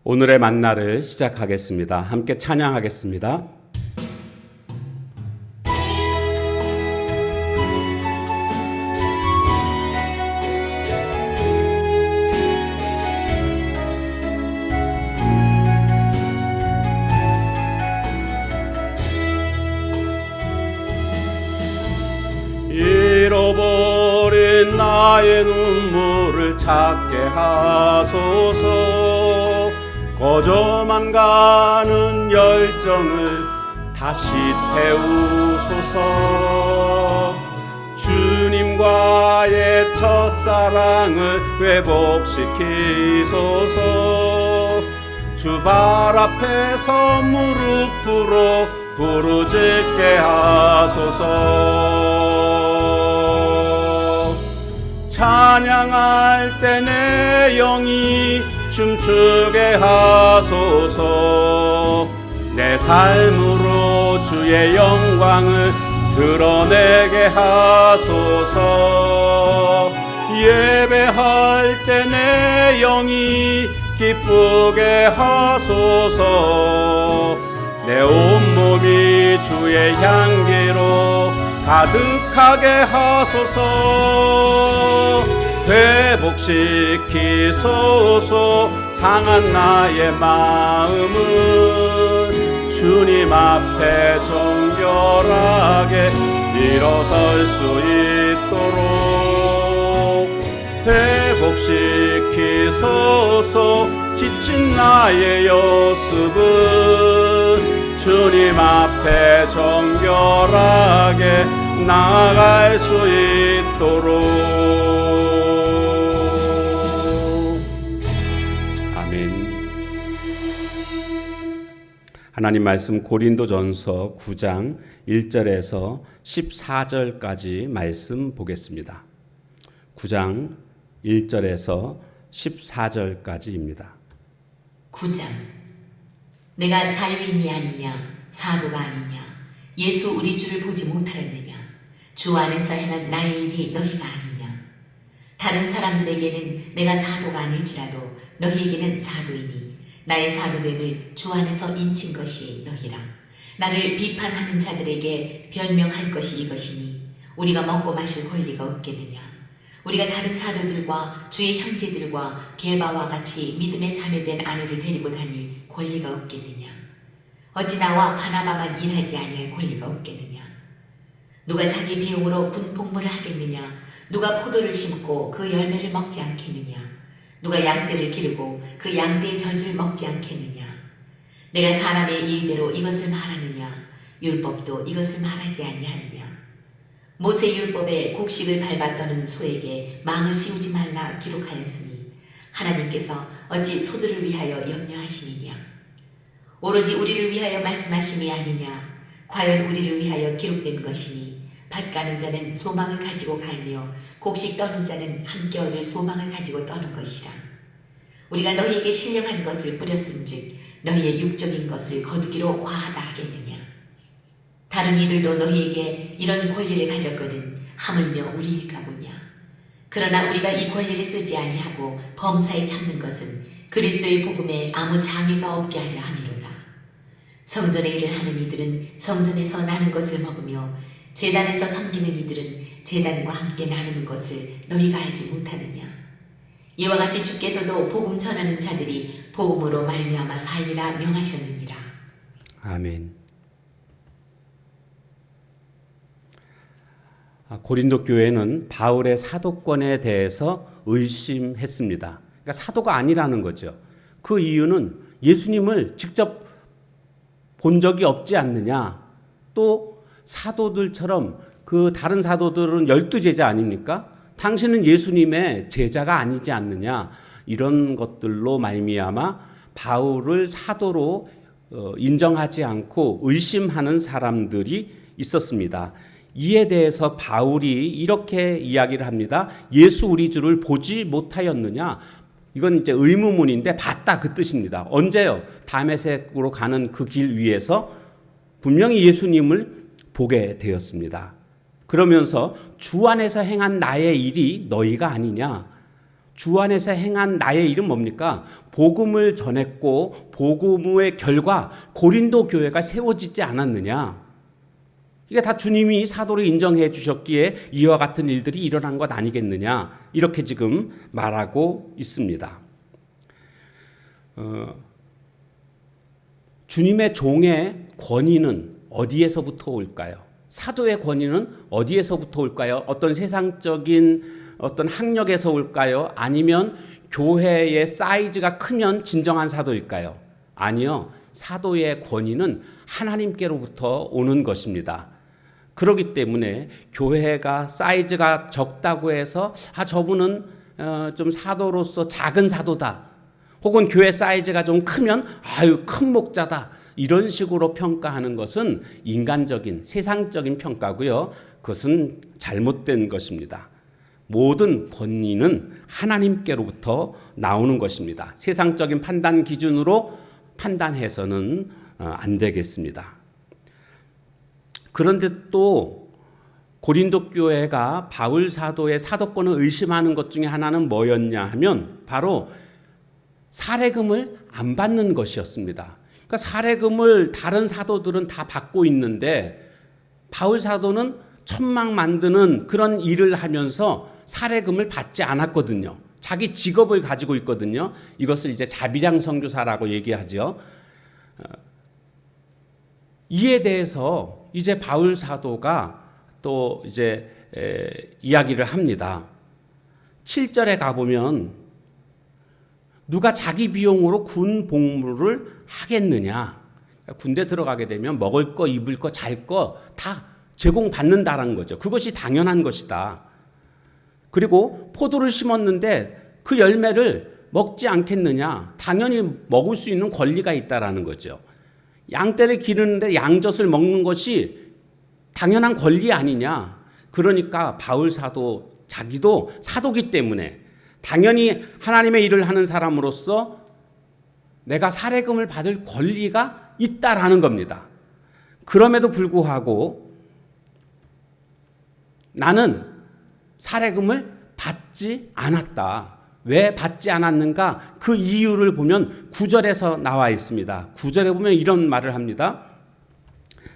오늘의 만나를 시작하겠습니다. 함께 찬양하겠습니다. 잃어버린 나의 눈물을 찾게 하소서. 거저만 가는 열정을 다시 태우소서. 주님과의 첫사랑을 회복시키소서. 주 발 앞에서 무릎 꿇어 부르짖게 하소서. 찬양할 때 내 영이 춤추게 하소서. 내 삶으로 주의 영광을 드러내게 하소서. 예배할 때 내 영이 기쁘게 하소서. 내 온몸이 주의 향기로 가득하게 하소서. 회복시키소서. 상한 나의 마음은 주님 앞에 정결하게 일어설 수 있도록 회복시키소서. 지친 나의 모습은 주님 앞에 정결하게 나아갈 수 있도록. 아멘. 하나님 말씀 고린도전서 9장 1절에서 14절까지 말씀 보겠습니다. 9장 1절에서 14절까지입니다. 9장. 내가 자유인이 아니냐, 사도가 아니냐, 예수 우리 주를 보지 못하였느냐, 주 안에서 행한 나의 일이 너희가 아니냐. 다른 사람들에게는 내가 사도가 아닐지라도 너희에게는 사도이니 나의 사도됨을 주 안에서 인친 것이 너희라. 나를 비판하는 자들에게 변명할 것이 이것이니 우리가 먹고 마실 권리가 없겠느냐. 우리가 다른 사도들과 주의 형제들과 게바와 같이 믿음에 자매된 아내를 데리고 다닐 권리가 없겠느냐. 어찌 나와 바나바만 일하지 아니할 권리가 없겠느냐. 누가 자기 비용으로 군복무를 하겠느냐. 누가 포도를 심고 그 열매를 먹지 않겠느냐. 누가 양떼를 기르고 그 양떼의 젖을 먹지 않겠느냐. 내가 사람의 일대로 이것을 말하느냐. 율법도 이것을 말하지 아니하느냐. 모세 율법에 곡식을 밟아 떠는 소에게 망을 씌우지 말라 기록하였으니 하나님께서 어찌 소들을 위하여 염려하시느냐. 오로지 우리를 위하여 말씀하심이 아니냐. 과연 우리를 위하여 기록된 것이니 밭 가는 자는 소망을 가지고 갈며 곡식 떠는 자는 함께 얻을 소망을 가지고 떠는 것이라. 우리가 너희에게 신령한 것을 뿌렸은즉 너희의 육적인 것을 거두기로 과하다 하겠느냐. 다른 이들도 너희에게 이런 권리를 가졌거든 하물며 우리일까 보냐. 그러나 우리가 이 권리를 쓰지 아니하고 범사에 참는 것은 그리스도의 복음에 아무 장애가 없게 하려 함이로다. 성전의 일을 하는 이들은 성전에서 나는 것을 먹으며 제단에서 섬기는 이들은 제단과 함께 나누는 것을 너희가 알지 못하느냐. 이와 같이 주께서도 복음 전하는 자들이 복음으로 말미암아 살리라 명하셨느니라. 아멘. 고린도 교회는 바울의 사도권에 대해서 의심했습니다. 그러니까 사도가 아니라는 거죠. 그 이유는 예수님을 직접 본 적이 없지 않느냐. 또 사도들처럼 그 다른 사도들은 12제자 아닙니까? 당신은 예수님의 제자가 아니지 않느냐. 이런 것들로 말미암아 바울을 사도로 인정하지 않고 의심하는 사람들이 있었습니다. 이에 대해서 바울이 이렇게 이야기를 합니다. 예수 우리 주를 보지 못하였느냐? 이건 이제 의문문인데 봤다 그 뜻입니다. 언제요? 다메섹으로 가는 그 길 위에서 분명히 예수님을 보게 되었습니다. 그러면서 주 안에서 행한 나의 일이 너희가 아니냐? 주 안에서 행한 나의 일은 뭡니까? 복음을 전했고 복음의 결과 고린도 교회가 세워지지 않았느냐? 이게 다 주님이 사도를 인정해 주셨기에 이와 같은 일들이 일어난 것 아니겠느냐? 이렇게 지금 말하고 있습니다. 주님의 종의 권위는 어디에서부터 올까요? 사도의 권위는 어디에서부터 올까요? 어떤 세상적인 어떤 학력에서 올까요? 아니면 교회의 사이즈가 크면 진정한 사도일까요? 아니요. 사도의 권위는 하나님께로부터 오는 것입니다. 그렇기 때문에 교회가 사이즈가 적다고 해서 저분은 좀 사도로서 작은 사도다. 혹은 교회 사이즈가 좀 크면 큰 목자다. 이런 식으로 평가하는 것은 인간적인 세상적인 평가고요. 그것은 잘못된 것입니다. 모든 권위는 하나님께로부터 나오는 것입니다. 세상적인 판단 기준으로 판단해서는 안 되겠습니다. 그런데 또 고린도 교회가 바울 사도의 사도권을 의심하는 것 중에 하나는 뭐였냐 하면 바로 사례금을 안 받는 것이었습니다. 그러니까 사례금을 다른 사도들은 다 받고 있는데 바울 사도는 천막 만드는 그런 일을 하면서 사례금을 받지 않았거든요. 자기 직업을 가지고 있거든요. 이것을 이제 자비량 선교사라고 얘기하죠. 이에 대해서 이제 바울 사도가 또 이제 이야기를 합니다. 7절에 가보면 누가 자기 비용으로 군 복무를 하겠느냐? 군대 들어가게 되면 먹을 거, 입을 거, 잘 거 다 제공받는다라는 거죠. 그것이 당연한 것이다. 그리고 포도를 심었는데 그 열매를 먹지 않겠느냐? 당연히 먹을 수 있는 권리가 있다라는 거죠. 양떼를 기르는데 양젖을 먹는 것이 당연한 권리 아니냐? 그러니까 바울 사도 자기도 사도기 때문에 당연히 하나님의 일을 하는 사람으로서 내가 사례금을 받을 권리가 있다라는 겁니다. 그럼에도 불구하고 나는 사례금을 받지 않았다. 왜 받지 않았는가? 그 이유를 보면 9절에서 나와 있습니다. 9절에 보면 이런 말을 합니다.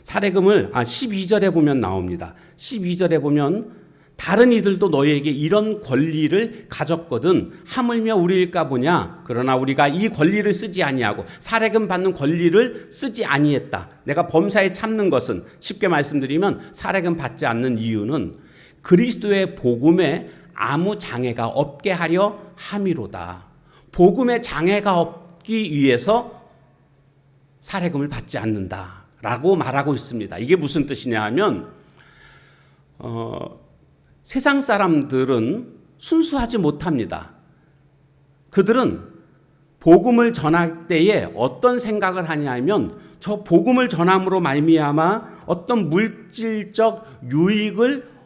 사례금을 12절에 보면 나옵니다. 12절에 보면 다른 이들도 너희에게 이런 권리를 가졌거든 하물며 우리일까 보냐. 그러나 우리가 이 권리를 쓰지 아니하고 사례금 받는 권리를 쓰지 아니했다. 내가 범사에 참는 것은 쉽게 말씀드리면 사례금 받지 않는 이유는 그리스도의 복음에 아무 장애가 없게 하려 함이로다. 복음에 장애가 없기 위해서 사례금을 받지 않는다라고 말하고 있습니다. 이게 무슨 뜻이냐 하면 세상 사람들은 순수하지 못합니다. 그들은 복음을 전할 때에 어떤 생각을 하냐면 저 복음을 전함으로 말미암아 어떤 물질적 유익을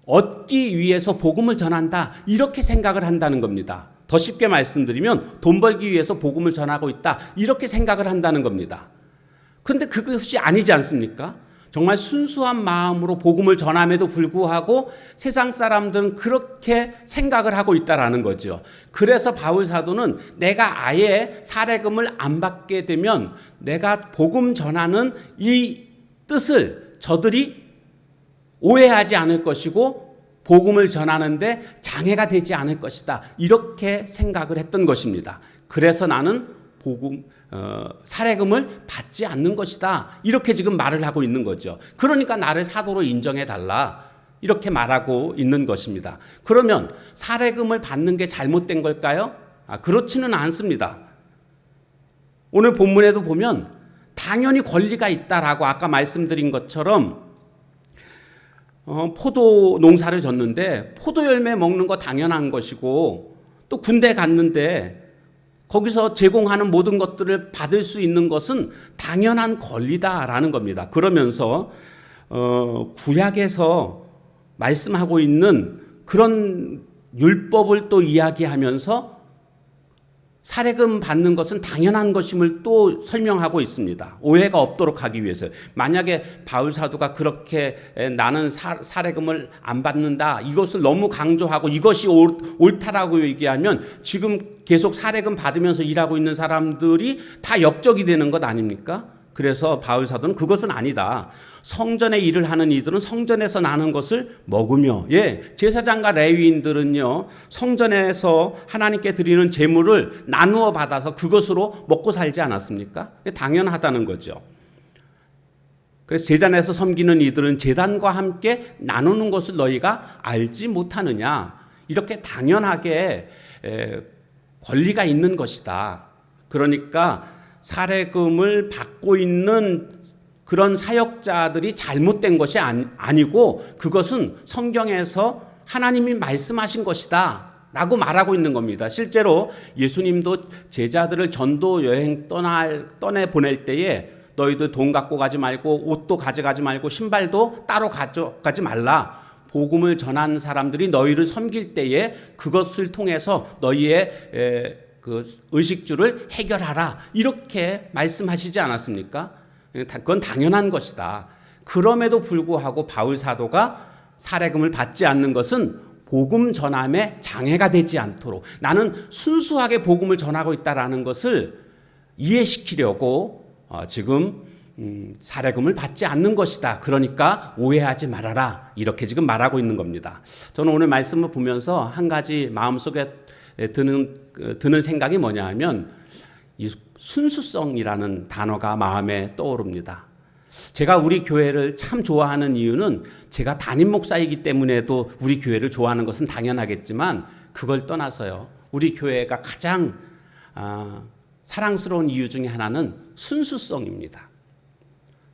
얻기 위해서 복음을 전한다. 이렇게 생각을 한다는 겁니다. 더 쉽게 말씀드리면 돈 벌기 위해서 복음을 전하고 있다. 이렇게 생각을 한다는 겁니다. 그런데 그것이 아니지 않습니까? 정말 순수한 마음으로 복음을 전함에도 불구하고 세상 사람들은 그렇게 생각을 하고 있다라는 거죠. 그래서 바울 사도는 내가 아예 사례금을 안 받게 되면 내가 복음 전하는 이 뜻을 저들이 오해하지 않을 것이고 복음을 전하는데 장애가 되지 않을 것이다. 이렇게 생각을 했던 것입니다. 그래서 나는 사례금을 받지 않는 것이다. 이렇게 지금 말을 하고 있는 거죠. 그러니까 나를 사도로 인정해 달라. 이렇게 말하고 있는 것입니다. 그러면 사례금을 받는 게 잘못된 걸까요? 그렇지는 않습니다. 오늘 본문에도 보면 당연히 권리가 있다라고 아까 말씀드린 것처럼 포도 농사를 졌는데 포도 열매 먹는 거 당연한 것이고 또 군대 갔는데 거기서 제공하는 모든 것들을 받을 수 있는 것은 당연한 권리다라는 겁니다. 그러면서 구약에서 말씀하고 있는 그런 율법을 또 이야기하면서 사례금 받는 것은 당연한 것임을 또 설명하고 있습니다. 오해가 없도록 하기 위해서. 만약에 바울 사도가 그렇게 나는 사례금을 안 받는다, 이것을 너무 강조하고 이것이 옳다라고 얘기하면 지금 계속 사례금 받으면서 일하고 있는 사람들이 다 역적이 되는 것 아닙니까? 그래서 바울 사도는 그것은 아니다. 성전에 일을 하는 이들은 성전에서 나는 것을 먹으며, 제사장과 레위인들은요, 성전에서 하나님께 드리는 제물을 나누어 받아서 그것으로 먹고 살지 않았습니까? 당연하다는 거죠. 그래서 제단에서 섬기는 이들은 제단과 함께 나누는 것을 너희가 알지 못하느냐. 이렇게 당연하게 권리가 있는 것이다. 그러니까 사례금을 받고 있는 그런 사역자들이 잘못된 것이 아니고 그것은 성경에서 하나님이 말씀하신 것이다 라고 말하고 있는 겁니다. 실제로 예수님도 제자들을 전도 여행 떠내 보낼 때에 너희들 돈 갖고 가지 말고 옷도 가져가지 말고 신발도 따로 가져가지 말라. 복음을 전한 사람들이 너희를 섬길 때에 그것을 통해서 너희의 그 의식주를 해결하라. 이렇게 말씀하시지 않았습니까? 그건 당연한 것이다. 그럼에도 불구하고 바울 사도가 사례금을 받지 않는 것은 복음 전함에 장애가 되지 않도록, 나는 순수하게 복음을 전하고 있다라는 것을 이해시키려고 지금 사례금을 받지 않는 것이다. 그러니까 오해하지 말아라. 이렇게 지금 말하고 있는 겁니다. 저는 오늘 말씀을 보면서 한 가지 마음속에 드는 생각이 뭐냐 하면 이 순수성이라는 단어가 마음에 떠오릅니다. 제가 우리 교회를 참 좋아하는 이유는 제가 담임 목사이기 때문에도 우리 교회를 좋아하는 것은 당연하겠지만 그걸 떠나서요. 우리 교회가 가장 사랑스러운 이유 중에 하나는 순수성입니다.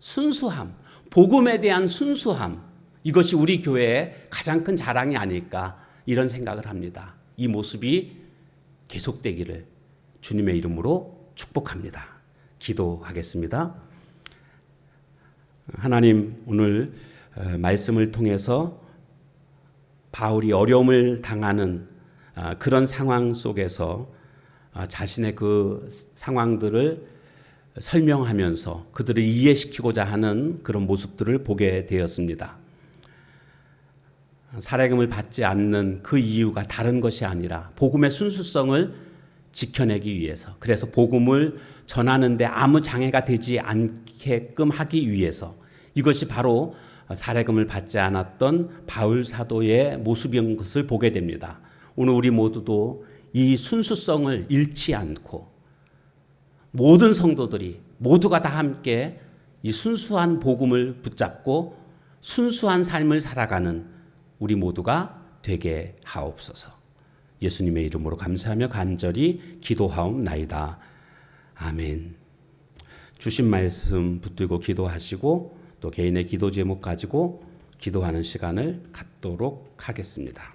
순수함, 복음에 대한 순수함, 이것이 우리 교회의 가장 큰 자랑이 아닐까 이런 생각을 합니다. 이 모습이 계속되기를 주님의 이름으로 축복합니다. 기도하겠습니다. 하나님, 오늘 말씀을 통해서 바울이 어려움을 당하는 그런 상황 속에서 자신의 그 상황들을 설명하면서 그들을 이해시키고자 하는 그런 모습들을 보게 되었습니다. 사례금을 받지 않는 그 이유가 다른 것이 아니라 복음의 순수성을 지켜내기 위해서, 그래서 복음을 전하는데 아무 장애가 되지 않게끔 하기 위해서, 이것이 바로 사례금을 받지 않았던 바울 사도의 모습인 것을 보게 됩니다. 오늘 우리 모두도 이 순수성을 잃지 않고 모든 성도들이 모두가 다 함께 이 순수한 복음을 붙잡고 순수한 삶을 살아가는 우리 모두가 되게 하옵소서. 예수님의 이름으로 감사하며 간절히 기도하옵나이다. 아멘. 주신 말씀 붙들고 기도하시고 또 개인의 기도 제목 가지고 기도하는 시간을 갖도록 하겠습니다.